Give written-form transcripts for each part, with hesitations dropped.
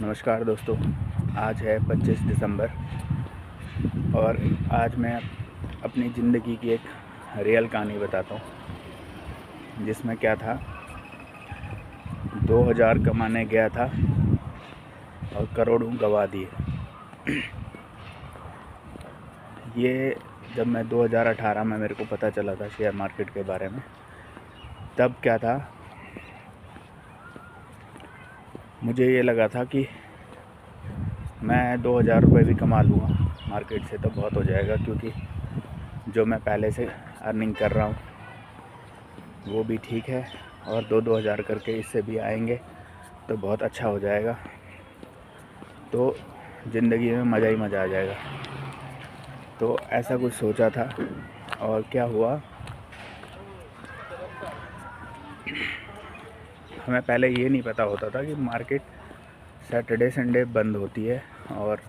नमस्कार दोस्तों, आज है 25 दिसंबर और आज मैं अपनी ज़िंदगी की एक रियल कहानी बताता हूँ। जिसमें क्या था, 2000 कमाने गया था और करोड़ों गंवा दिए। ये जब मैं 2018 में मेरे को पता चला था शेयर मार्केट के बारे में, तब क्या था, मुझे ये लगा था कि मैं 2000 रुपये भी कमा लूँगा मार्केट से तो बहुत हो जाएगा, क्योंकि जो मैं पहले से अर्निंग कर रहा हूँ वो भी ठीक है और 2-2000 करके इससे भी आएंगे तो बहुत अच्छा हो जाएगा, तो ज़िंदगी में मज़ा ही मज़ा आ जाएगा। तो ऐसा कुछ सोचा था और क्या हुआ, हमें पहले ये नहीं पता होता था कि मार्केट सैटरडे संडे बंद होती है और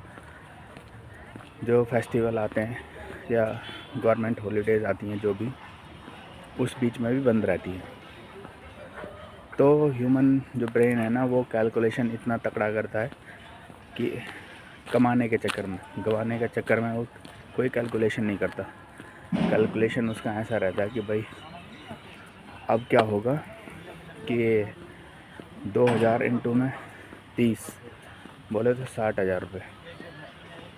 जो फेस्टिवल आते हैं या गवर्नमेंट हॉलीडेज़ आती हैं जो भी, उस बीच में भी बंद रहती है। तो ह्यूमन जो ब्रेन है ना, वो कैलकुलेशन इतना तकड़ा करता है कि कमाने के चक्कर में, गंवाने के चक्कर में वो कोई कैलकुलेशन नहीं करता। कैलकुलेशन उसका ऐसा रहता है कि भाई अब क्या होगा कि 2000 इंटू में 30 बोले तो 60,000 रुपये,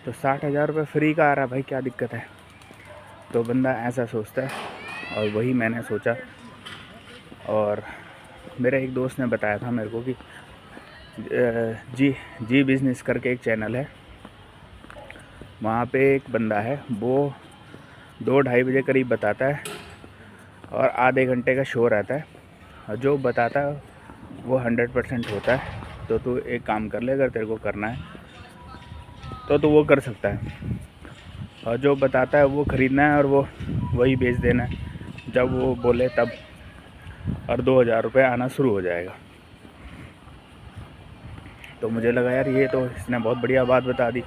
तो 60,000 रुपये फ्री का आ रहा है भाई, क्या दिक्कत है। तो बंदा ऐसा सोचता है और वही मैंने सोचा। और मेरे एक दोस्त ने बताया था मेरे को कि जी बिज़नेस करके एक चैनल है, वहाँ पे एक बंदा है, वो 2-2:30 बजे करीब बताता है और आधे घंटे का शो रहता है, और जो बताता है वो 100% होता है। तो तू एक काम कर ले, अगर तेरे को करना है तो तू वो कर सकता है, और जो बताता है वो ख़रीदना है और वो वही बेच देना है जब वो बोले तब, और 2000 रुपये आना शुरू हो जाएगा। तो मुझे लगा यार ये तो इसने बहुत बढ़िया बात बता दी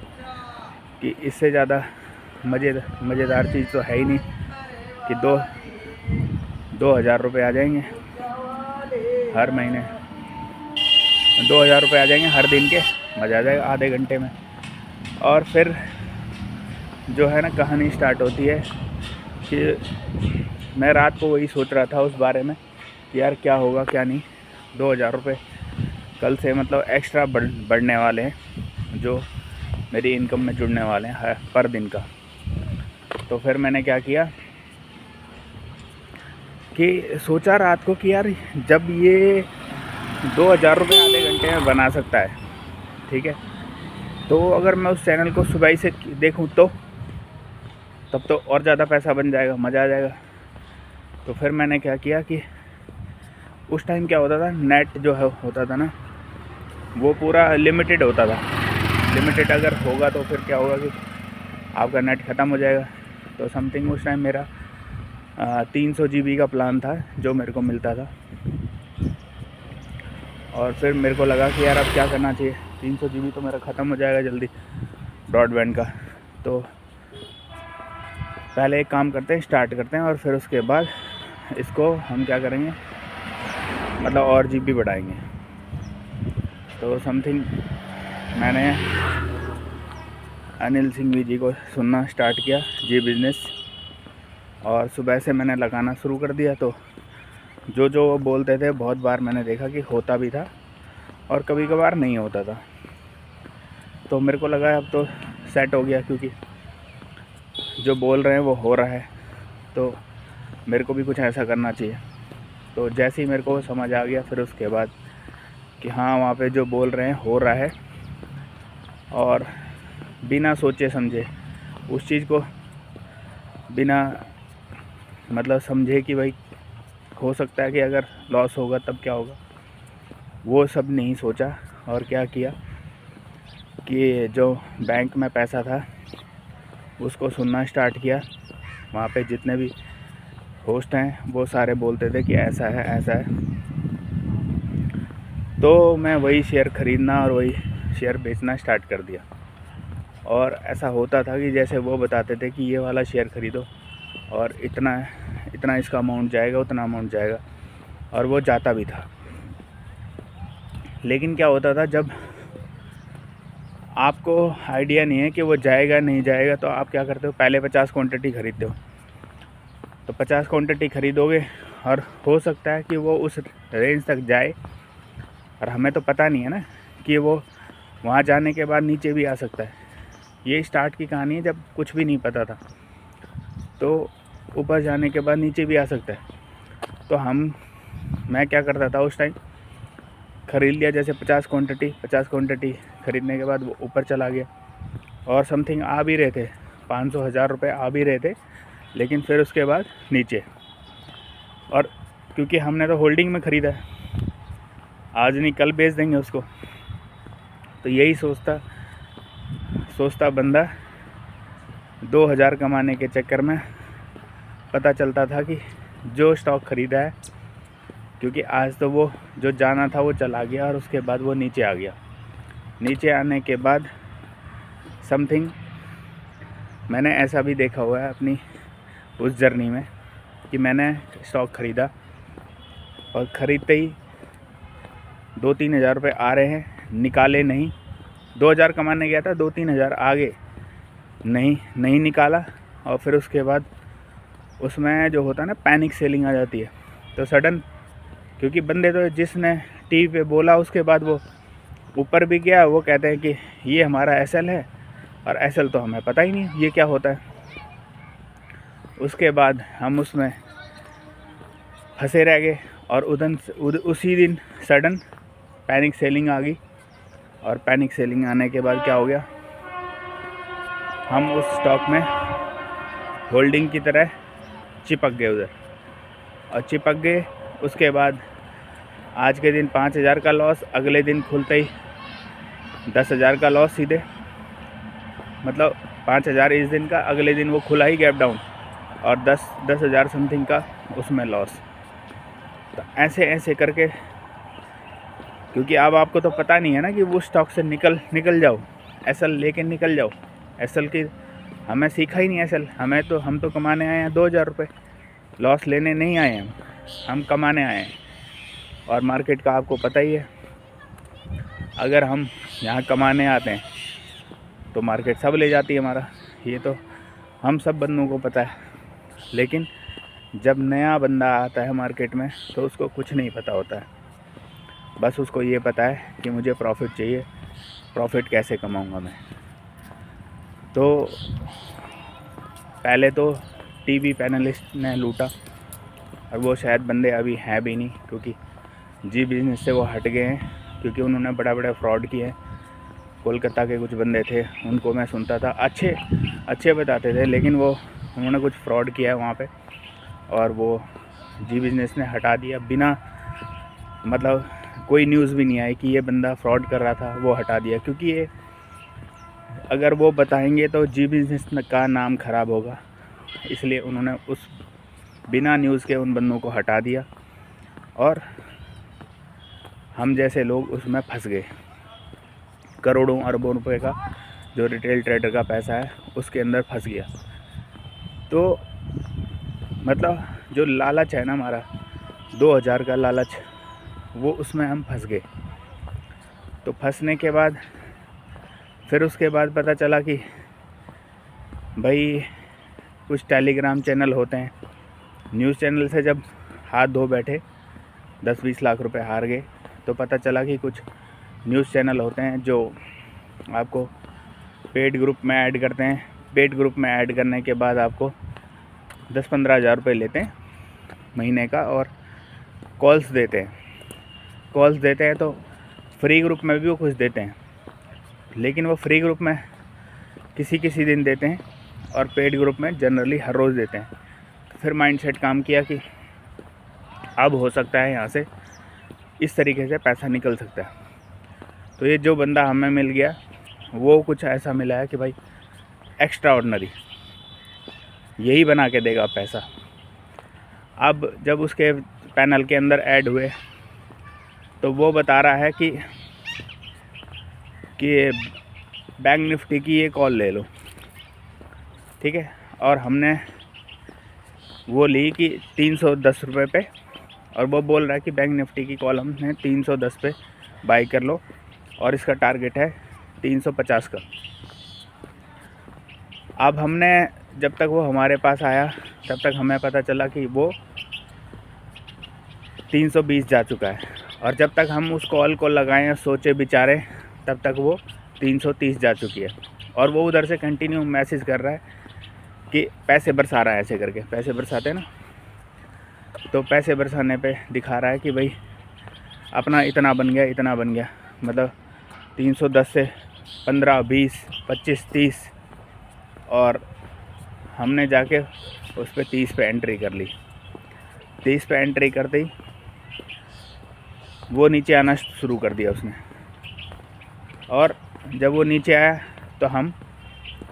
कि इससे ज़्यादा मज़ेदार चीज़ तो है ही नहीं कि 2000 रुपये आ जाएंगे हर महीने, 2000 रुपये आ जाएंगे हर दिन के, मज़ा आ जाएगा आधे घंटे में। और फिर जो है ना, कहानी स्टार्ट होती है कि मैं रात को वही सोच रहा था उस बारे में कि यार क्या होगा क्या नहीं। 2000 रुपये कल से मतलब एक्स्ट्रा बढ़ने वाले हैं, जो मेरी इनकम में जुड़ने वाले हैं पर दिन का। तो फिर मैंने क्या किया कि सोचा रात को कि यार जब ये 2000 रुपये आधे घंटे में बना सकता है, ठीक है, तो अगर मैं उस चैनल को सुबह से देखूं तो तब तो और ज़्यादा पैसा बन जाएगा, मज़ा आ जाएगा। तो फिर मैंने क्या किया कि उस टाइम क्या होता था, नेट जो है होता था ना, वो पूरा लिमिटेड होता था। लिमिटेड अगर होगा तो फिर क्या होगा कि आपका नेट ख़त्म हो जाएगा। तो समथिंग उस टाइम मेरा 300 GB का प्लान था जो मेरे को मिलता था। और फिर मेरे को लगा कि यार अब क्या करना चाहिए, 300 GB तो मेरा ख़त्म हो जाएगा जल्दी ब्रॉडबैंड का। तो पहले एक काम करते हैं, स्टार्ट करते हैं और फिर उसके बाद इसको हम क्या करेंगे, मतलब और GB बढ़ाएंगे। तो समथिंग मैंने अनिल सिंघवी जी को सुनना स्टार्ट किया, जी बिज़नेस, और सुबह से मैंने लगाना शुरू कर दिया। तो जो वो बोलते थे बहुत बार मैंने देखा कि होता भी था और कभी कभार नहीं होता था। तो मेरे को लगा अब तो सेट हो गया, क्योंकि जो बोल रहे हैं वो हो रहा है, तो मेरे को भी कुछ ऐसा करना चाहिए। तो जैसे ही मेरे को समझ आ गया फिर उसके बाद कि हाँ वहाँ पे जो बोल रहे हैं हो रहा है, और बिना सोचे समझे उस चीज़ को, बिना मतलब समझे कि भाई हो सकता है कि अगर लॉस होगा तब क्या होगा, वो सब नहीं सोचा। और क्या किया कि जो बैंक में पैसा था उसको सुनना स्टार्ट किया। वहाँ पे जितने भी होस्ट हैं वो सारे बोलते थे कि ऐसा है ऐसा है, तो मैं वही शेयर ख़रीदना और वही शेयर बेचना स्टार्ट कर दिया। और ऐसा होता था कि जैसे वो बताते थे कि ये वाला शेयर ख़रीदो और इतना इसका अमाउंट जाएगा, उतना अमाउंट जाएगा, और वो जाता भी था। लेकिन क्या होता था, जब आपको आइडिया नहीं है कि वो जाएगा नहीं जाएगा, तो आप क्या करते हो, पहले 50 क्वांटिटी खरीदते हो। तो 50 क्वांटिटी खरीदोगे और हो सकता है कि वो उस रेंज तक जाए, और हमें तो पता नहीं है ना कि वो वहाँ जाने के बाद नीचे भी आ सकता है। ये स्टार्ट की कहानी है, जब कुछ भी नहीं पता था, तो ऊपर जाने के बाद नीचे भी आ सकता है। तो मैं क्या करता था उस टाइम, ख़रीद लिया जैसे 50 क्वांटिटी ख़रीदने के बाद वो ऊपर चला गया, और समथिंग आ भी रहे थे 500-1000 रुपये आ भी रहे थे, लेकिन फिर उसके बाद नीचे। और क्योंकि हमने तो होल्डिंग में ख़रीदा है, आज नहीं कल बेच देंगे उसको, तो यही सोचता बंदा 2000 कमाने के चक्कर में पता चलता था कि जो स्टॉक ख़रीदा है, क्योंकि आज तो वो जो जाना था वो चला गया, और उसके बाद वो नीचे आ गया। नीचे आने के बाद समथिंग मैंने ऐसा भी देखा हुआ है अपनी उस जर्नी में कि मैंने स्टॉक ख़रीदा और ख़रीदते ही 2-3 हज़ार रुपये आ रहे हैं, निकाले नहीं। 2000 कमाने गया था, 2-3 हज़ार आ गए, नहीं निकाला। और फिर उसके बाद उसमें जो होता है ना, पैनिक सेलिंग आ जाती है। तो सडन, क्योंकि बंदे तो जिसने टीवी पे बोला उसके बाद वो ऊपर भी गया, वो कहते हैं कि ये हमारा एसएल है, और एसएल तो हमें पता ही नहीं ये क्या होता है। उसके बाद हम उसमें फंसे रह गए, और उसी दिन सडन पैनिक सेलिंग आ गई। और पैनिक सेलिंग आने के बाद क्या हो गया, हम उस स्टॉक में होल्डिंग की तरह चिपक गए उधर, और चिपक गए। उसके बाद आज के दिन 5000 का लॉस, अगले दिन खुलते ही 10,000 का लॉस सीधे, मतलब 5000 इस दिन का, अगले दिन वो खुला ही गैप डाउन, और 10,000 समथिंग का उसमें लॉस। तो ऐसे करके, क्योंकि अब आपको तो पता नहीं है ना कि वो स्टॉक से निकल जाओ, एसएल लेके निकल जाओ। एसएल की हमें सीखा ही नहीं एसएल, हम तो कमाने आए हैं 2000 रुपये, लॉस लेने नहीं आए हैं, हम कमाने आए हैं। और मार्केट का आपको पता ही है, अगर हम यहाँ कमाने आते हैं तो मार्केट सब ले जाती है हमारा, ये तो हम सब बंदों को पता है। लेकिन जब नया बंदा आता है मार्केट में तो उसको कुछ नहीं पता होता है, बस उसको ये पता है कि मुझे प्रॉफिट चाहिए, प्रॉफिट कैसे कमाऊँगा मैं। तो पहले तो टीवी पैनलिस्ट ने लूटा, और वो शायद बंदे अभी हैं भी नहीं, क्योंकि जी बिज़नेस से वो हट गए हैं, क्योंकि उन्होंने बड़ा फ्रॉड किए हैं। कोलकाता के कुछ बंदे थे, उनको मैं सुनता था, अच्छे बताते थे, लेकिन उन्होंने कुछ फ्रॉड किया है वहाँ पे, और वो जी बिज़नेस ने हटा दिया, बिना मतलब कोई न्यूज़ भी नहीं आई कि ये बंदा फ्रॉड कर रहा था, वो हटा दिया। क्योंकि ये अगर वो बताएंगे तो जी बिज़नेस का नाम ख़राब होगा, इसलिए उन्होंने उस बिना न्यूज़ के उन बंदों को हटा दिया, और हम जैसे लोग उसमें फंस गए। करोड़ों अरबों रुपए का जो रिटेल ट्रेडर का पैसा है उसके अंदर फंस गया। तो मतलब जो लालच है ना हमारा, 2000 का लालच, वो उसमें हम फंस गए। तो फंसने के बाद फिर उसके बाद पता चला कि भाई कुछ टेलीग्राम चैनल होते हैं, न्यूज़ चैनल से जब हाथ धो बैठे 10-20 लाख रुपए हार गए, तो पता चला कि कुछ न्यूज़ चैनल होते हैं जो आपको पेड ग्रुप में ऐड करते हैं। पेड ग्रुप में ऐड करने के बाद आपको 10-15 हज़ार रुपये लेते हैं महीने का, और कॉल्स देते हैं। तो फ्री ग्रुप में भी वो कुछ देते हैं, लेकिन वो फ्री ग्रुप में किसी दिन देते हैं, और पेड ग्रुप में जनरली हर रोज़ देते हैं। तो फिर माइंडसेट काम किया कि अब हो सकता है यहाँ से इस तरीके से पैसा निकल सकता है। तो ये जो बंदा हमें मिल गया, वो कुछ ऐसा मिला है कि भाई एक्स्ट्रा ऑर्डिनरी, यही बना के देगा पैसा। अब जब उसके पैनल के अंदर ऐड हुए तो वो बता रहा है कि बैंक निफ्टी की ये कॉल ले लो, ठीक है। और हमने वो ली कि 310 रुपये पे, और वो बोल रहा है कि बैंक निफ्टी की कॉल हमने 310 पे बाई कर लो, और इसका टारगेट है 350 का। अब हमने जब तक वो हमारे पास आया तब तक हमें पता चला कि वो 320 जा चुका है, और जब तक हम उस कॉल को लगाएं और सोचे विचारे तब तक वो 330 जा चुकी है। और वो उधर से कंटिन्यू मैसेज कर रहा है कि पैसे बरसा रहा है, ऐसे करके पैसे बरसाते हैं ना, तो पैसे बरसाने पे दिखा रहा है कि भाई अपना इतना बन गया, इतना बन गया, मतलब 310 से 15, 20, 25, 30, और हमने जाके उस पर 30 पे एंट्री कर ली। 30 पे एंट्री करते ही वो नीचे आना शुरू कर दिया उसने, और जब वो नीचे आया तो हम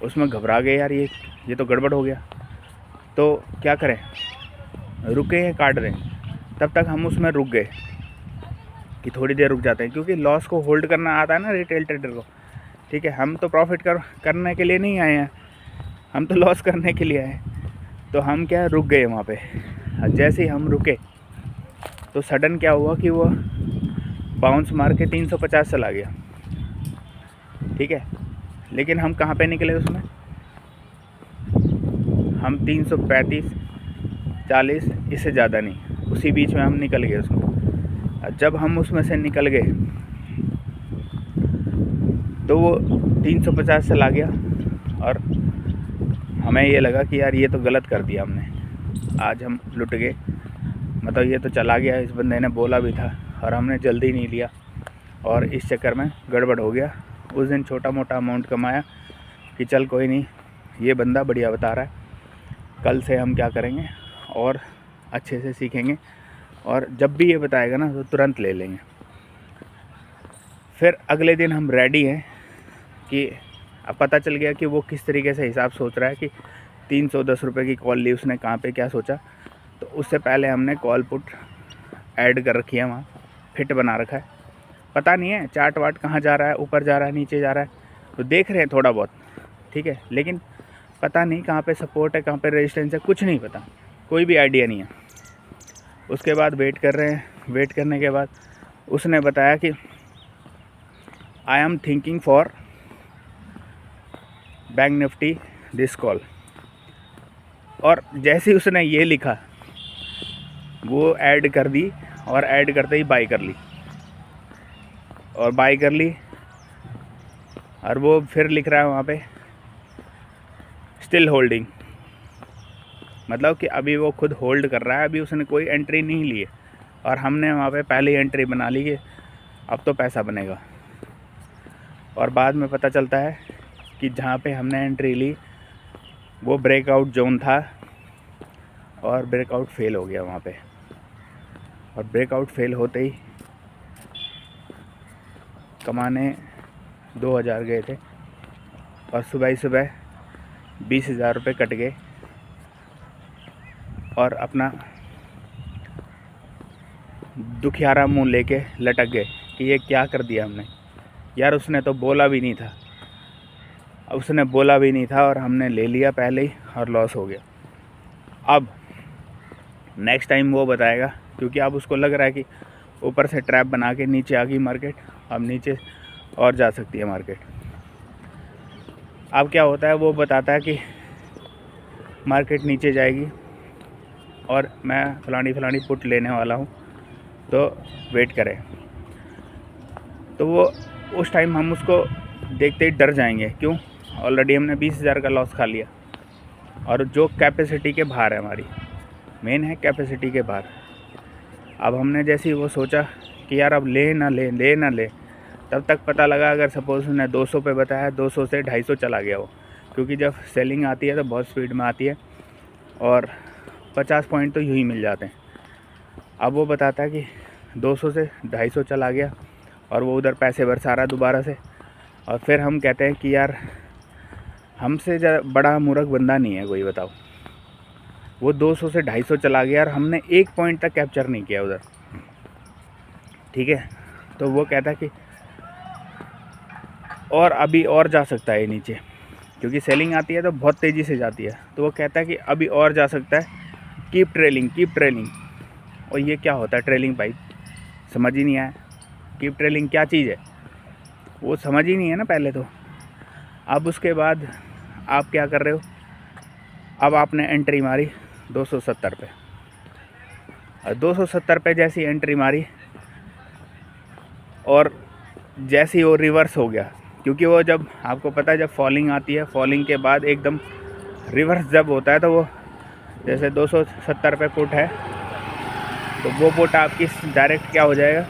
उसमें घबरा गए, यार ये तो गड़बड़ हो गया, तो क्या करें, रुके हैं काट दें। तब तक हम उसमें रुक गए कि थोड़ी देर रुक जाते हैं, क्योंकि लॉस को होल्ड करना आता है ना रिटेल ट्रेडर को। ठीक है, हम तो प्रॉफिट करने के लिए नहीं आए हैं, हम तो लॉस करने के लिए आए हैं। तो हम क्या रुक गए वहाँ पे। जैसे ही हम रुके तो सडन क्या हुआ कि वो बाउंस मार के 350 चला गया। ठीक है, लेकिन हम कहाँ पे निकले उसमें, हम 335, 40, इससे ज़्यादा नहीं, उसी बीच में हम निकल गए उसमें। जब हम उसमें से निकल गए तो वो 350 चला गया, और हमें ये लगा कि यार ये तो गलत कर दिया हमने, आज हम लुट गए। मतलब ये तो चला गया, इस बंदे ने बोला भी था और हमने जल्दी नहीं लिया, और इस चक्कर में गड़बड़ हो गया। उस दिन छोटा मोटा अमाउंट कमाया कि चल कोई नहीं, ये बंदा बढ़िया बता रहा है, कल से हम क्या करेंगे और अच्छे से सीखेंगे, और जब भी ये बताएगा ना तो तुरंत ले लेंगे। फिर अगले दिन हम रेडी हैं कि अब पता चल गया कि वो किस तरीके से हिसाब सोच रहा है कि 310 रुपये की कॉल ली उसने, कहाँ पे क्या सोचा। तो उससे पहले हमने कॉल पुट ऐड कर रखी है, वहाँ फिट बना रखा है, पता नहीं है चार्ट वार्ट कहाँ जा रहा है, ऊपर जा रहा है, नीचे जा रहा है, तो देख रहे हैं थोड़ा बहुत। ठीक है, लेकिन पता नहीं कहाँ पे सपोर्ट है, कहाँ पे रेजिस्टेंस है, कुछ नहीं पता, कोई भी आइडिया नहीं है। उसके बाद वेट कर रहे हैं। वेट करने के बाद उसने बताया कि I am thinking for bank Nifty this call, और जैसे ही उसने ये लिखा वो ऐड कर दी, और ऐड करते ही बाई कर ली, और बाई कर ली, और वो फिर लिख रहा है वहाँ पे स्टिल होल्डिंग, मतलब कि अभी वो खुद होल्ड कर रहा है, अभी उसने कोई एंट्री नहीं ली है, और हमने वहाँ पे पहले ही एंट्री बना ली है, अब तो पैसा बनेगा। और बाद में पता चलता है कि जहाँ पे हमने एंट्री ली वो ब्रेकआउट जोन था, और ब्रेकआउट फेल हो गया वहाँ पे, और ब्रेकआउट फेल होते ही कमाने 2000 गए थे, और सुबह ही सुबह 20,000 रुपये कट गए, और अपना दुखियारा मुंह लेके लटक गए कि ये क्या कर दिया हमने, यार उसने तो बोला भी नहीं था, उसने बोला भी नहीं था और हमने ले लिया पहले ही और लॉस हो गया। अब नेक्स्ट टाइम वो बताएगा, क्योंकि अब उसको लग रहा है कि ऊपर से ट्रैप बना के नीचे आ गई मार्केट, अब नीचे और जा सकती है मार्केट। अब क्या होता है, वो बताता है कि मार्केट नीचे जाएगी और मैं फलानी पुट लेने वाला हूँ, तो वेट करें। तो वो उस टाइम हम उसको देखते ही डर जाएंगे, क्यों, ऑलरेडी हमने 20,000 का लॉस खा लिया, और जो कैपेसिटी के बाहर है, हमारी मेन है कैपेसिटी के बाहर। अब हमने जैसे ही वो सोचा कि यार अब ले ना ले, तब तक पता लगा, अगर सपोज़ उसने 200 पे बताया, 200 से 250 चला गया वो, क्योंकि जब सेलिंग आती है तो बहुत स्पीड में आती है, और 50 पॉइंट तो यूँ ही मिल जाते हैं। अब वो बताता है कि 200 से 250 चला गया, और वो उधर पैसे बरसा रहा दोबारा से, और फिर हम कहते हैं कि यार हमसे बड़ा मूर्ख बंदा नहीं है कोई, बताओ। वो 200 से 250 चला गया और हमने 1 पॉइंट तक कैप्चर नहीं किया उधर। ठीक है, तो वो कहता है कि और अभी और जा सकता है नीचे, क्योंकि सेलिंग आती है तो बहुत तेज़ी से जाती है, तो वो कहता है कि अभी और जा सकता है, कीप ट्रेलिंग। और ये क्या होता है ट्रेलिंग भाई, समझ ही नहीं आया, कीप ट्रेलिंग क्या चीज़ है। वो समझ ही नहीं है ना पहले तो। अब उसके बाद आप क्या कर रहे हो, अब आपने एंट्री मारी 270 पे, और 270 पे जैसी एंट्री मारी और जैसे ही वो रिवर्स हो गया, क्योंकि वो जब आपको पता है जब फॉलिंग आती है, फॉलिंग के बाद एकदम रिवर्स जब होता है तो वो जैसे 270 पे पुट है तो वो पुट आपकी डायरेक्ट क्या हो जाएगा,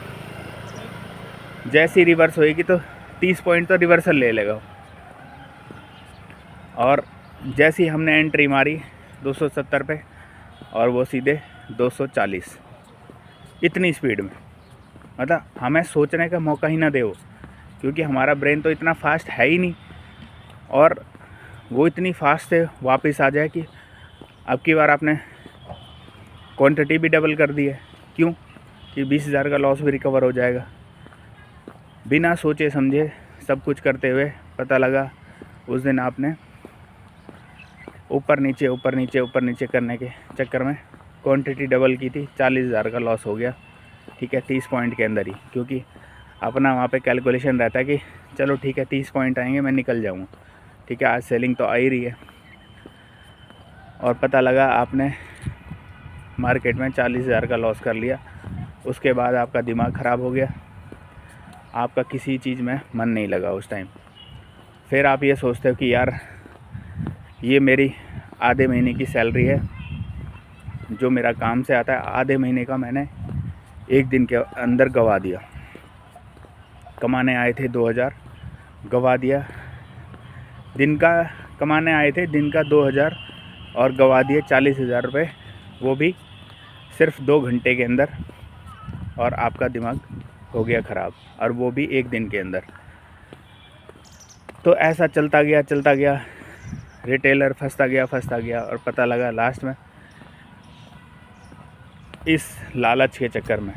जैसी रिवर्स होएगी तो 30 पॉइंट तो रिवर्सल ले लेगा। और जैसी हमने एंट्री मारी 270 पे और वो सीधे 240, इतनी स्पीड में, मतलब हमें सोचने का मौका ही ना दे वो, क्योंकि हमारा ब्रेन तो इतना फास्ट है ही नहीं। और वो इतनी फास्ट से वापस आ जाए कि अब की बार आपने क्वांटिटी भी डबल कर दी है। क्यों कि 20,000 का लॉस भी रिकवर हो जाएगा। बिना सोचे समझे सब कुछ करते हुए पता लगा उस दिन आपने ऊपर नीचे करने के चक्कर में क्वांटिटी डबल की थी, 40,000 का लॉस हो गया। ठीक है, 30 पॉइंट के अंदर ही, क्योंकि अपना वहाँ पे कैलकुलेशन रहता है कि चलो ठीक है 30 पॉइंट आएंगे मैं निकल जाऊँगा। ठीक है, आज सेलिंग तो आ ही रही है, और पता लगा आपने मार्केट में 40,000 का लॉस कर लिया। उसके बाद आपका दिमाग ख़राब हो गया, आपका किसी चीज़ में मन नहीं लगा उस टाइम। फिर आप ये सोचते हो कि यार ये मेरी आधे महीने की सैलरी है जो मेरा काम से आता है, आधे महीने का मैंने एक दिन के अंदर गवा दिया। कमाने आए थे 2,000, गवा दिया। दिन का कमाने आए थे दिन का 2,000 और गवा दिए 40,000 रुपये, वो भी सिर्फ 2 घंटे के अंदर। और आपका दिमाग हो गया ख़राब, और वो भी एक दिन के अंदर। तो ऐसा चलता गया, रिटेलर फंसता गया और पता लगा लास्ट में इस लालच के चक्कर में,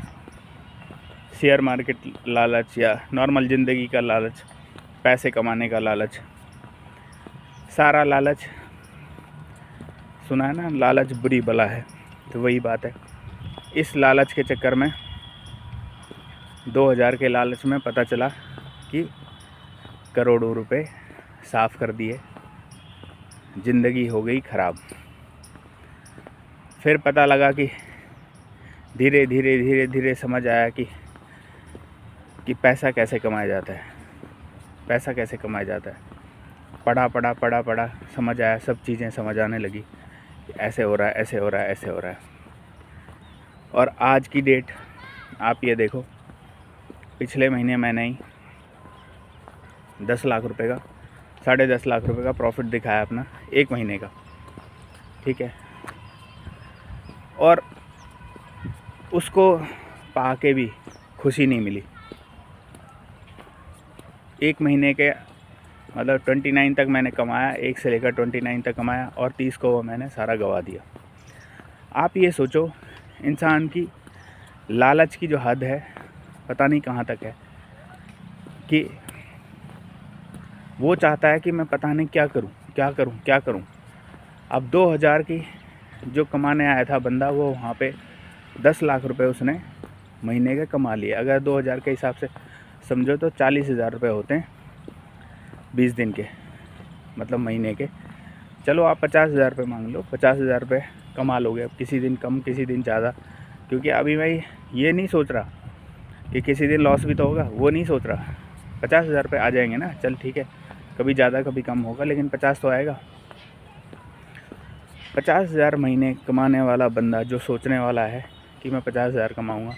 शेयर मार्केट लालच या नॉर्मल ज़िंदगी का लालच, पैसे कमाने का लालच, सारा लालच, सुना है ना लालच बुरी बला है, तो वही बात है। इस लालच के चक्कर में 2,000 के लालच में पता चला कि करोड़ों रुपए साफ़ कर दिए, ज़िंदगी हो गई ख़राब। फिर पता लगा कि धीरे धीरे समझ आया कि पैसा कैसे कमाया जाता है, पैसा कैसे कमाया जाता है। पढ़ा समझ आया, सब चीज़ें समझ आने लगी, ऐसे हो रहा है। और आज की डेट आप ये देखो, पिछले महीने मैंने ही 10 लाख रुपए का, 10.5 लाख रुपए का प्रॉफिट दिखाया अपना एक महीने का। ठीक है, और उसको पाके भी खुशी नहीं मिली। एक महीने के मतलब 29 तक मैंने कमाया, 1 से लेकर 29 तक कमाया, और 30 को वो मैंने सारा गवा दिया। आप ये सोचो, इंसान की लालच की जो हद है पता नहीं कहाँ तक है, कि वो चाहता है कि मैं पता नहीं क्या करूं। अब 2,000 की जो कमाने आया था बंदा, वो वहाँ पे 10 लाख रुपए उसने महीने के कमा लिए। अगर 2,000 के हिसाब से समझो तो 40,000 रुपये होते हैं 20 दिन के, मतलब महीने के। चलो आप 50,000 रुपये मांग लो, 50,000 रुपये कमा लोगे। अब किसी दिन कम, किसी दिन ज़्यादा, क्योंकि अभी मैं ये नहीं सोच रहा कि किसी दिन लॉस भी तो होगा, वो नहीं सोच रहा। 50,000 रुपये आ जाएंगे ना, चल ठीक है, कभी ज़्यादा कभी कम होगा, लेकिन 50 तो आएगा। 50,000 महीने कमाने वाला बंदा जो सोचने वाला है कि मैं 50,000 कमाऊँगा,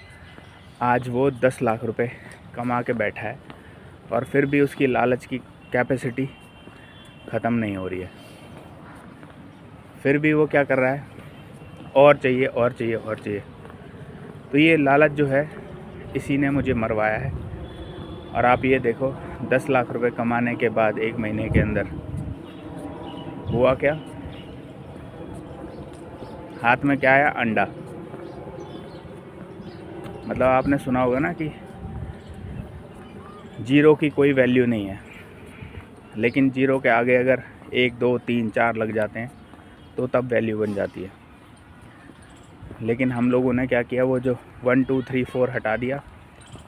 आज वो 10 लाख रुपए कमा के बैठा है, और फिर भी उसकी लालच की कैपेसिटी ख़त्म नहीं हो रही है। फिर भी वो क्या कर रहा है, और चाहिए। तो ये लालच जो है, इसी ने मुझे मरवाया है। और आप ये देखो, 10 लाख रुपए कमाने के बाद एक महीने के अंदर हुआ क्या, हाथ में क्या आया, अंडा। मतलब आपने सुना होगा ना कि जीरो की कोई वैल्यू नहीं है, लेकिन जीरो के आगे अगर 1, 2, 3, 4 लग जाते हैं तो तब वैल्यू बन जाती है। लेकिन हम लोगों ने क्या किया, वो जो 1, 2, 3, 4 हटा दिया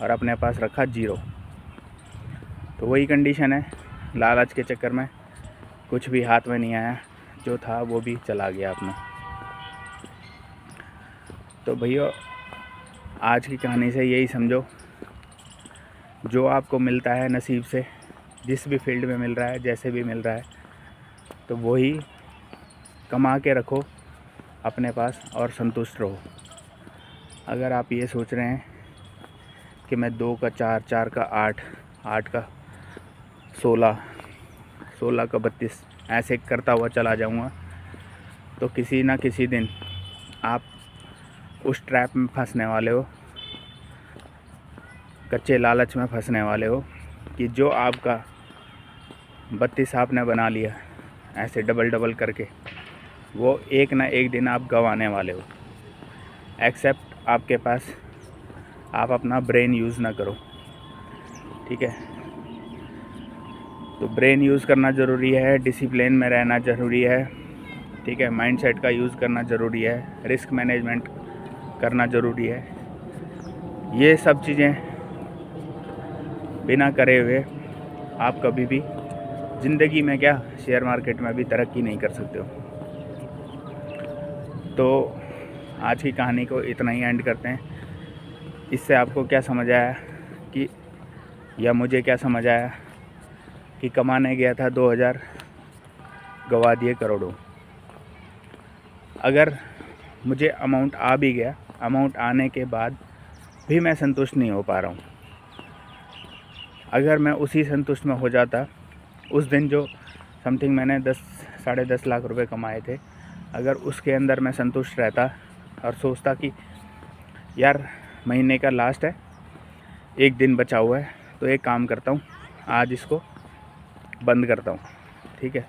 और अपने पास रखा 0। तो वही कंडीशन है, लालच के चक्कर में कुछ भी हाथ में नहीं आया, जो था वो भी चला गया अपना। तो भैया आज की कहानी से यही समझो, जो आपको मिलता है नसीब से, जिस भी फील्ड में मिल रहा है, जैसे भी मिल रहा है, तो वही कमा के रखो अपने पास और संतुष्ट रहो। अगर आप ये सोच रहे हैं कि मैं 2 का 4, 4 का 8, 8 का 16, 16 का 32 ऐसे करता हुआ चला जाऊंगा, तो किसी ना किसी दिन आप उस ट्रैप में फंसने वाले हो, कच्चे लालच में फंसने वाले हो कि जो आपका 32 आपने बना लिया ऐसे डबल डबल करके, वो एक ना एक दिन आप गंवाने वाले हो। एक्सेप्ट आपके पास आप अपना ब्रेन यूज़ ना करो, ठीक है। तो ब्रेन यूज़ करना ज़रूरी है, डिसिप्लिन में रहना ज़रूरी है, ठीक है। माइंडसेट का यूज़ करना ज़रूरी है, रिस्क मैनेजमेंट करना ज़रूरी है। ये सब चीज़ें बिना करे हुए आप कभी भी ज़िंदगी में, क्या शेयर मार्केट में भी तरक्की नहीं कर सकते हो। तो आज की कहानी को इतना ही एंड करते हैं। इससे आपको क्या समझ आया कि, या मुझे क्या समझ आया कि कमाने गया था 2000, गवा दिए करोड़ों। अगर मुझे अमाउंट आ भी गया, अमाउंट आने के बाद भी मैं संतुष्ट नहीं हो पा रहा हूँ। अगर मैं उसी संतुष्ट में हो जाता, उस दिन जो समथिंग मैंने 10 साढ़े 10 लाख रुपए कमाए थे, अगर उसके अंदर मैं संतुष्ट रहता और सोचता कि यार महीने का लास्ट है, एक दिन बचा हुआ है, तो एक काम करता हूँ, आज इसको बंद करता हूँ, ठीक है।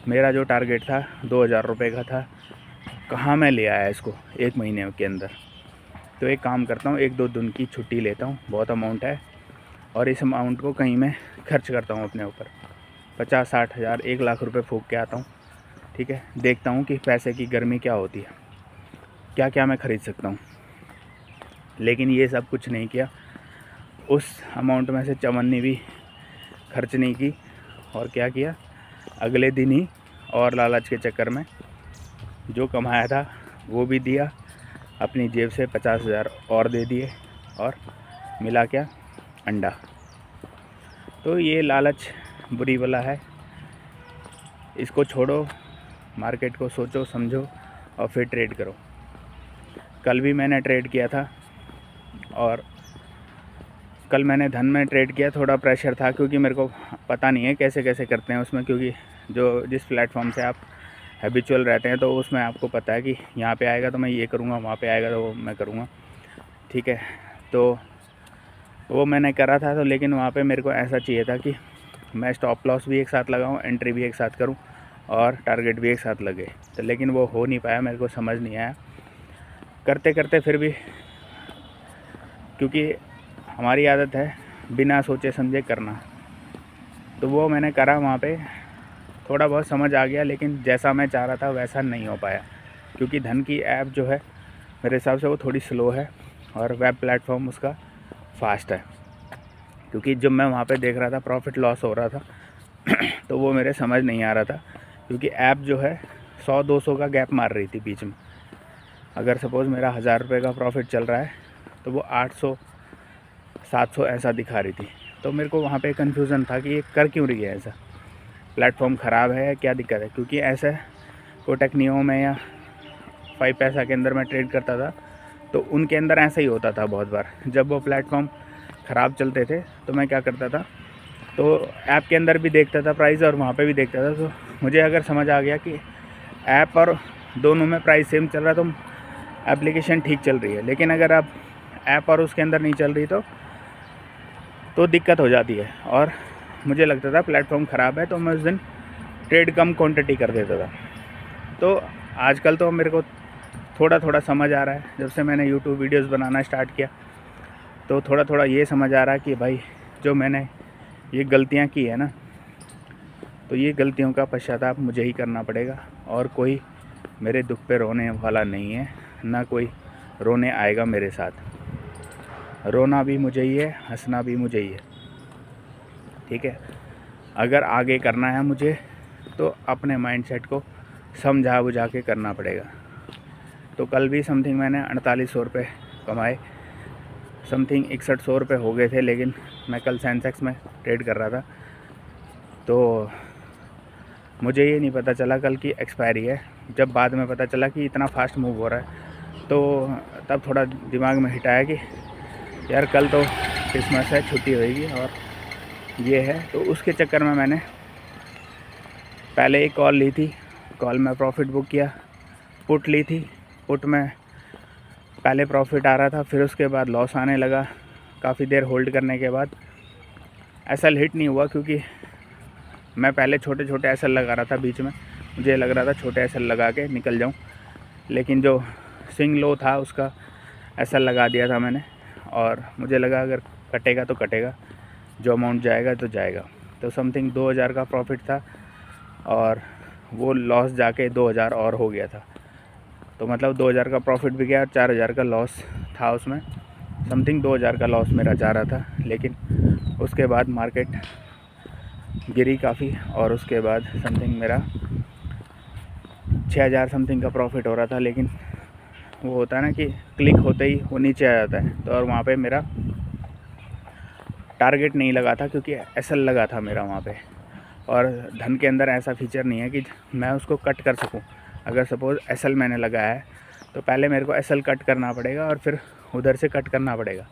मेरा जो टारगेट था 2000 रुपये का था, कहाँ मैं ले आया इसको एक महीने के अंदर। तो एक काम करता हूँ, 1-2 दिन की छुट्टी लेता हूँ, बहुत अमाउंट है, और इस अमाउंट को कहीं मैं खर्च करता हूँ अपने ऊपर। 50-60 हज़ार 1 लाख रुपए फूंक के आता हूँ, ठीक है। देखता हूँ कि पैसे की गर्मी क्या होती है, क्या क्या मैं ख़रीद सकता हूँ। लेकिन ये सब कुछ नहीं किया, उस अमाउंट में से चवन्नी भी खर्च नहीं की, और क्या किया, अगले दिन ही और लालच के चक्कर में जो कमाया था वो भी दिया, अपनी जेब से 50 हज़ार और दे दिए, और मिला क्या, अंडा। तो ये लालच बुरी वाला है, इसको छोड़ो, मार्केट को सोचो समझो और फिर ट्रेड करो। कल भी मैंने ट्रेड किया था, और कल मैंने धन में ट्रेड किया। थोड़ा प्रेशर था क्योंकि मेरे को पता नहीं है कैसे कैसे करते हैं उसमें, क्योंकि जो जिस प्लेटफॉर्म से आप हैबिचुअल रहते हैं तो उसमें आपको पता है कि यहाँ पे आएगा तो मैं ये करूँगा, वहाँ पे आएगा तो वो मैं करूँगा, ठीक है। तो वो मैंने करा था, तो लेकिन वहाँ पे मेरे को ऐसा चाहिए था कि मैं स्टॉप लॉस भी एक साथ लगाऊँ, एंट्री भी एक साथ करूँ, और टारगेट भी एक साथ लगे। तो लेकिन वो हो नहीं पाया, मेरे को समझ नहीं आया करते करते। फिर भी क्योंकि हमारी आदत है बिना सोचे समझे करना, तो वो मैंने करा। वहाँ पे थोड़ा बहुत समझ आ गया, लेकिन जैसा मैं चाह रहा था वैसा नहीं हो पाया, क्योंकि धन की ऐप जो है मेरे हिसाब से वो थोड़ी स्लो है, और वेब प्लेटफॉर्म उसका फास्ट है। क्योंकि जब मैं वहाँ पे देख रहा था प्रॉफिट लॉस हो रहा था तो वो मेरे समझ नहीं आ रहा था, क्योंकि ऐप जो है 100-200 का गैप मार रही थी बीच में। अगर सपोज़ मेरा 1000 रुपये का प्रॉफिट चल रहा है तो वो 800-700 ऐसा दिखा रही थी। तो मेरे को वहाँ पे कन्फ्यूज़न था कि ये कर क्यों रही है ऐसा, प्लेटफॉर्म ख़राब है, क्या दिक्कत है। क्योंकि ऐसे कोटक नियो में या 5 पैसा के अंदर मैं ट्रेड करता था, तो उनके अंदर ऐसा ही होता था बहुत बार। जब वो प्लेटफॉर्म ख़राब चलते थे तो मैं क्या करता था, तो ऐप के अंदर भी देखता था प्राइस और वहाँ पे भी देखता था। तो मुझे अगर समझ आ गया कि ऐप और दोनों में प्राइस सेम चल रहा है तो एप्लीकेशन ठीक चल रही है। लेकिन अगर आप ऐप और उसके अंदर नहीं चल रही तो दिक्कत हो जाती है। और मुझे लगता था प्लेटफॉर्म ख़राब है, तो मैं उस दिन ट्रेड कम क्वांटिटी कर देता था। तो आजकल तो मेरे को थोड़ा थोड़ा समझ आ रहा है, जब से मैंने यूट्यूब वीडियोस बनाना स्टार्ट किया तो थोड़ा थोड़ा ये समझ आ रहा है कि भाई जो मैंने ये गलतियाँ की है ना, तो ये गलतियों का पश्चाताप मुझे ही करना पड़ेगा, और कोई मेरे दुख पे रोने वाला नहीं है, ना कोई रोने आएगा मेरे साथ। रोना भी मुझे ही है, हंसना भी मुझे ही है। ठीक है। अगर आगे करना है मुझे तो अपने माइंडसेट को समझा बुझा के करना पड़ेगा। तो कल भी समथिंग मैंने 4800 रुपये कमाए, समथिंग 6100 रुपये हो गए थे। लेकिन मैं कल सेंसेक्स में ट्रेड कर रहा था तो मुझे ये नहीं पता चला कल की एक्सपायरी है। जब बाद में पता चला कि इतना फास्ट मूव हो रहा है तो तब थोड़ा दिमाग में हिट आया कि यार कल तो क्रिसमस है, छुट्टी होएगी और ये है। तो उसके चक्कर में मैंने पहले एक कॉल ली थी, कॉल में प्रॉफिट बुक किया। पुट ली थी, पुट में पहले प्रॉफिट आ रहा था, फिर उसके बाद लॉस आने लगा। काफ़ी देर होल्ड करने के बाद एसएल हिट नहीं हुआ, क्योंकि मैं पहले छोटे छोटे एसएल लगा रहा था। बीच में मुझे लग रहा था छोटे एसएल लगा के निकल जाऊं, लेकिन जो स्विंग लो था उसका एसएल लगा दिया था मैंने, और मुझे लगा अगर कटेगा तो कटेगा, जो अमाउंट जाएगा तो जाएगा। तो समथिंग 2000 का प्रॉफिट था और वो लॉस जाके 2000 और हो गया था। तो मतलब 2000 का प्रॉफिट भी गया और 4000 का लॉस था उसमें। समथिंग 2000 का लॉस मेरा जा रहा था। लेकिन उसके बाद मार्केट गिरी काफ़ी, और उसके बाद समथिंग मेरा 6000 समथिंग का प्रॉफिट हो रहा था। लेकिन वो होता है ना कि क्लिक होते ही वो नीचे आ जाता है। तो और वहाँ पे मेरा टारगेट नहीं लगा था, क्योंकि एसएल लगा था मेरा वहाँ पे। और धन के अंदर ऐसा फीचर नहीं है कि मैं उसको कट कर सकूं। अगर सपोज़ एसएल मैंने लगाया है तो पहले मेरे को एसएल कट करना पड़ेगा और फिर उधर से कट करना पड़ेगा।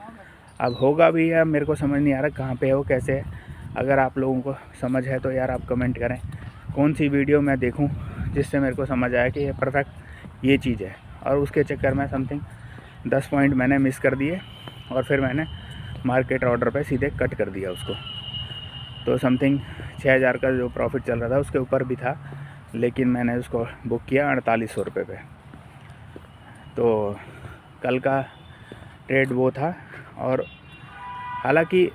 अब होगा भी या मेरे को समझ नहीं आ रहा कहाँ पे है वो, कैसे है। अगर आप लोगों को समझ है तो यार आप कमेंट करें कौन सी वीडियो मैं देखूं जिससे मेरे को समझ आया कि ये परफेक्ट ये चीज़ है। और उसके चक्कर में समथिंग 10 पॉइंट मैंने मिस कर दिए और फिर मैंने मार्केट ऑर्डर पे सीधे कट कर दिया उसको। तो समथिंग 6000 का जो प्रॉफिट चल रहा था उसके ऊपर भी था, लेकिन मैंने उसको बुक किया 4800 रुपये पे। तो कल का ट्रेड वो था। और हालांकि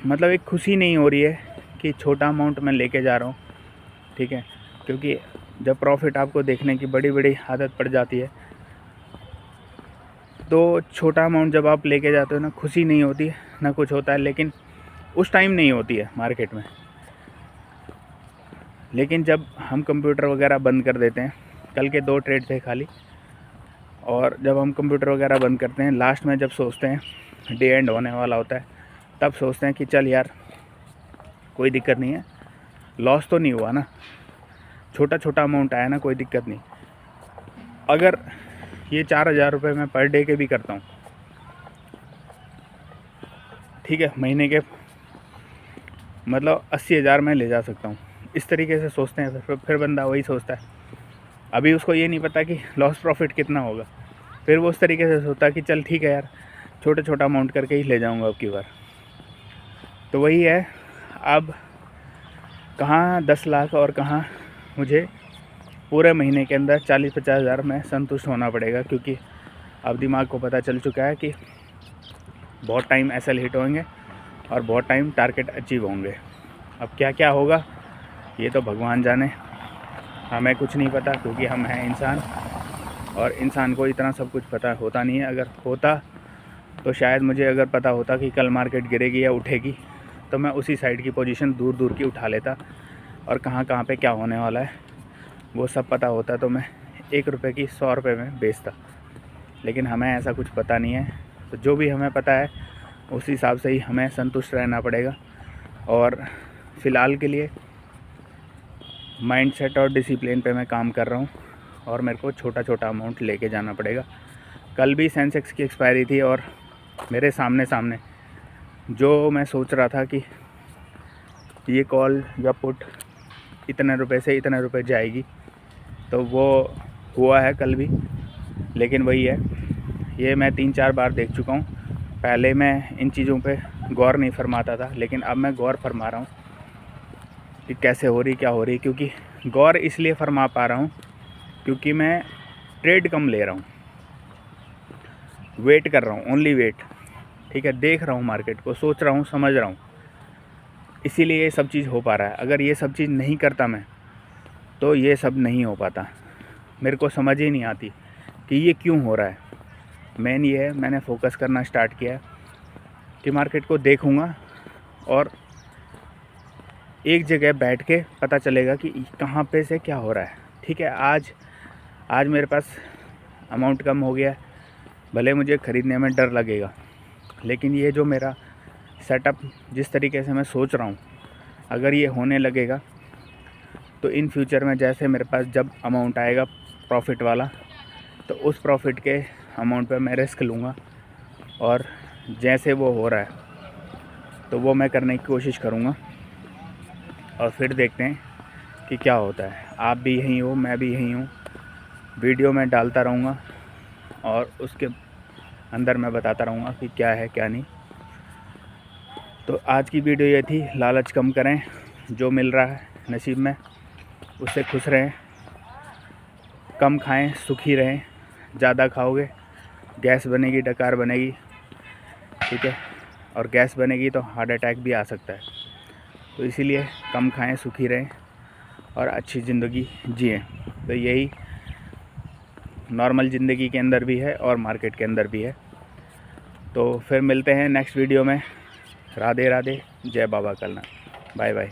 मतलब एक खुशी नहीं हो रही है कि छोटा अमाउंट मैं लेके जा रहा हूँ, ठीक है। क्योंकि जब प्रॉफिट आपको देखने की बड़ी बड़ी आदत पड़ जाती है तो छोटा अमाउंट जब आप लेके जाते हो ना, खुशी नहीं होती है ना कुछ होता है, लेकिन उस टाइम नहीं होती है मार्केट में। लेकिन जब हम कंप्यूटर वगैरह बंद कर देते हैं, कल के 2 ट्रेड थे खाली, और जब हम कंप्यूटर वगैरह बंद करते हैं लास्ट में जब सोचते हैं डे एंड होने वाला होता है, तब सोचते हैं कि चल यार कोई दिक्कत नहीं है, लॉस तो नहीं हुआ ना, छोटा छोटा अमाउंट आया ना, कोई दिक्कत नहीं। अगर ये 4000 रुपये मैं पर डे के भी करता हूँ, ठीक है, महीने के मतलब 80,000 मैं ले जा सकता हूँ। इस तरीके से सोचते हैं। फिर बंदा वही सोचता है, अभी उसको ये नहीं पता कि लॉस प्रॉफिट कितना होगा। फिर वो उस तरीके से सोचता है कि चल ठीक है यार, छोटा छोटा अमाउंट करके ही ले जाऊँगा अब की बार। तो वही है, अब कहाँ 10 लाख और कहाँ मुझे पूरे महीने के अंदर 40-50 हज़ार में संतुष्ट होना पड़ेगा। क्योंकि अब दिमाग को पता चल चुका है कि बहुत टाइम एसएल हिट होंगे और बहुत टाइम टारगेट अचीव होंगे। अब क्या क्या होगा ये तो भगवान जाने, हमें कुछ नहीं पता, क्योंकि हम हैं इंसान, और इंसान को इतना सब कुछ पता होता नहीं है। अगर होता तो शायद मुझे अगर पता होता कि कल मार्केट गिरेगी या उठेगी तो मैं उसी साइड की पोजीशन दूर दूर की उठा लेता, और कहाँ कहाँ पे क्या होने वाला है वो सब पता होता तो मैं 1 रुपये की 100 रुपये में बेचता। लेकिन हमें ऐसा कुछ पता नहीं है। तो जो भी हमें पता है उस हिसाब से ही हमें संतुष्ट रहना पड़ेगा। और फ़िलहाल के लिए माइंडसेट और डिसिप्लिन पे मैं काम कर रहा हूँ, और मेरे को छोटा छोटा अमाउंट लेके जाना पड़ेगा। कल भी सेंसेक्स की एक्सपायरी थी और मेरे सामने सामने जो मैं सोच रहा था कि ये कॉल या पुट इतने रुपए से इतने रुपए जाएगी, तो वो हुआ है कल भी। लेकिन वही है, ये मैं 3-4 बार देख चुका हूँ। पहले मैं इन चीज़ों पे गौर नहीं फरमाता था, लेकिन अब मैं गौर फरमा रहा हूँ कि कैसे हो रही क्या हो रही। क्योंकि गौर इसलिए फरमा पा रहा हूँ क्योंकि मैं ट्रेड कम ले रहा हूँ, वेट कर रहा हूँ, ओनली वेट, ठीक है। देख रहा हूँ मार्केट को, सोच रहा हूँ, समझ रहा हूँ, इसीलिए ये सब चीज़ हो पा रहा है। अगर ये सब चीज़ नहीं करता मैं तो ये सब नहीं हो पाता। मेरे को समझ ही नहीं आती कि ये क्यों हो रहा है। मेन ये है, मैंने फोकस करना स्टार्ट किया है कि मार्केट को देखूँगा और एक जगह बैठ के पता चलेगा कि कहाँ पे से क्या हो रहा है। ठीक है, आज मेरे पास अमाउंट कम हो गया है, भले मुझे ख़रीदने में डर लगेगा, लेकिन ये जो मेरा सेटअप जिस तरीके से मैं सोच रहा हूँ, अगर ये होने लगेगा तो इन फ्यूचर में जैसे मेरे पास जब अमाउंट आएगा प्रॉफिट वाला, तो उस प्रॉफिट के अमाउंट पे मैं रिस्क लूँगा, और जैसे वो हो रहा है तो वो मैं करने की कोशिश करूँगा, और फिर देखते हैं कि क्या होता है। आप भी यहीं हो, मैं भी यहीं हूँ, वीडियो में डालता रहूँगा और उसके अंदर मैं बताता रहूँगा कि क्या है क्या नहीं। तो आज की वीडियो ये थी, लालच कम करें, जो मिल रहा है नसीब में उससे खुश रहें, कम खाएं, सुखी रहें। ज़्यादा खाओगे गैस बनेगी, डकार बनेगी, ठीक है, और गैस बनेगी तो हार्ट अटैक भी आ सकता है। तो इसीलिए कम खाएं, सुखी रहें और अच्छी ज़िंदगी जिएं। तो यही नॉर्मल ज़िंदगी के अंदर भी है और मार्केट के अंदर भी है। तो फिर मिलते हैं नेक्स्ट वीडियो में। राधे राधे, जय बाबा कलना, बाय बाय।